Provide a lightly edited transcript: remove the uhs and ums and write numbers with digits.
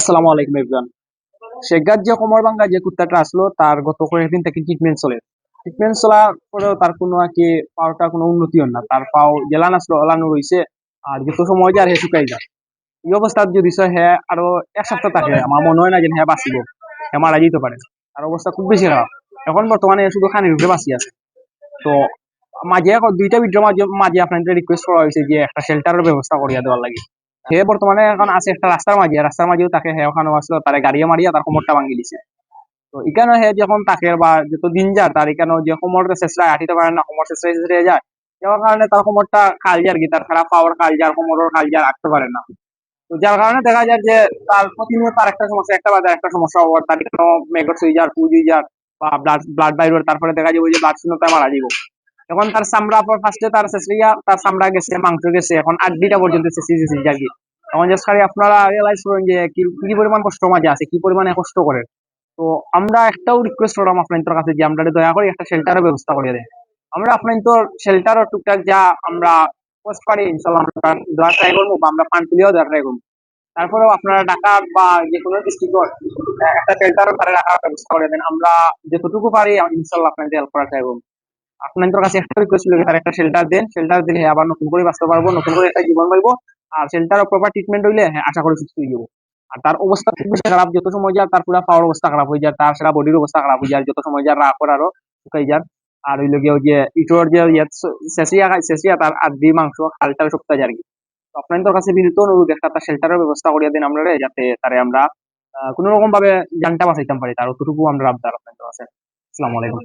আসসালামু আলাইকুম এভরিওয়ান। শেখগার যে কোমর ভাঙ্গা যে কুত্তাটা আসলো তার গত কয়েকদিন থেকে ট্রিটমেন্ট চলে। ট্রিটমেন্ট চলার পরেও তার কোনো আর কি পাওটা কোনো উন্নতি হন না, তার পাও গেলান আসলো ওলানো রয়েছে। আর যত সময় যায় হে শুকাই যায়। এই অবস্থা যদি হ্যাঁ আরো এক সপ্তাহ থাকে আমার মনে হয় না যে হ্যাঁ বাঁচিব, হ্যাঁ মারা যেতে পারে। তার অবস্থা খুব বেশি খারাপ। এখন বর্তমানে শুধু খানির উপরে বাঁচি আছে। তো মাঝে এখন দুইটা ভিডিও মাঝে মাঝে আপনাদের রিকোয়েস্ট করা হয়েছে যে একটা শেল্টারের ব্যবস্থা করিয়া দেওয়ার লাগে। সে বর্তমানে এখন আছে একটা রাস্তার মাঝেও তাকে হে ওখানে আসলো তারা গাড়িয়ে মারিয়া তার কোমরটা ভাঙি দিছে। তো এখানে হে যখন তাকে বা যত দিন যায় তার এখানে যে কোমরটা শেষরা হাঁটিতে পারে না, কোমর শেষরা শেষরে যায় যার কারণে তার কোমরটা খাল যায় আর কি, তার খারাপ পাওয়ার খাল যায়, কোমরের খাল যায় রাখতে পারে না। তো যার কারণে দেখা যায় যে তার প্রতিনিয়ত তার একটা সমস্যা একটা বাজার একটা সমস্যা হওয়ার, তার কোনো মেগট হয়ে যার পুজ হয়ে যার বা ব্লাড ব্লাড বাইর, তারপরে দেখা যাবে যে ব্লাড শূন্যতায় মারা যাবো। এখন তার চামড়া ফার্স্টে তার শেষরিয়া তার চামড়া গেছে, মাংস গেছে, এখন আড্ডিটা পর্যন্ত শেষে গেছে আর কি। এখন জাস্ট খালি আপনারা রিয়েলাইজ করেন যে কি কি পরিমাণ কষ্ট মাঝে আছে, কি পরিমাণে কষ্ট করে। তো আমরা একটাও রিকোয়েস্ট করলাম আপনাদের কাছে যে আমরা দয়া করে একটা শেল্টারের ব্যবস্থা করে দেয়। আমরা আপনাদের শেল্টারও টুকটাক যা আমরা পোস্ট পারি ইনশাল্লাহ আমরা দেওয়ার ট্রাই করবো বা আমরা ফান্ড তুলেও দেওয়ার ট্রাই করবো। তারপরেও আপনারা ঢাকা বা যে কোনো ডিস্ট্রিক্ট একটা শেল্টারও তারা রাখার ব্যবস্থা করে দেন, আমরা যতটুকু পারি ইনশাল্লাহ আপনাদের হেল্প করার ট্রাই করবো। আপনাদের কাছে একটা রিকোয়েস্ট ছিল তার একটা শেল্টার দেন, শেল্টার দিলে আবার নতুন করে বাঁচতে পারবো, নতুন করে একটা জীবন পাইবো। আর শেল্টার প্রপার ট্রিটমেন্ট হইলে হ্যাঁ আশা করি সুস্থ হয়ে যাবো। আর তার অবস্থা খুব বেশি খারাপ, যত সময় যায় তার পুরো পাওয়ার অবস্থা খারাপ হয়ে যায়, তার সারা বডির অবস্থা খারাপ হয়ে যায়, যত সময় যায় রাগ আরো শুকাই যায়। আর হইলো গিয়ে ওই যে ইটোর যে শেষিয়া তার আদি মাংস হালটাল শুকতে যায় আর কি। তো আপনাদের কাছে বিনীত অনুরোধ একটা তার শেল্টারের ব্যবস্থা করিয়া দিন আমরা, যাতে তারে আমরা কোনো রকম ভাবে জানটা বাঁচাইতাম পারি, তার অতটুকু আমরা আবদার আপনাদের কাছে। আসসালামু আলাইকুম।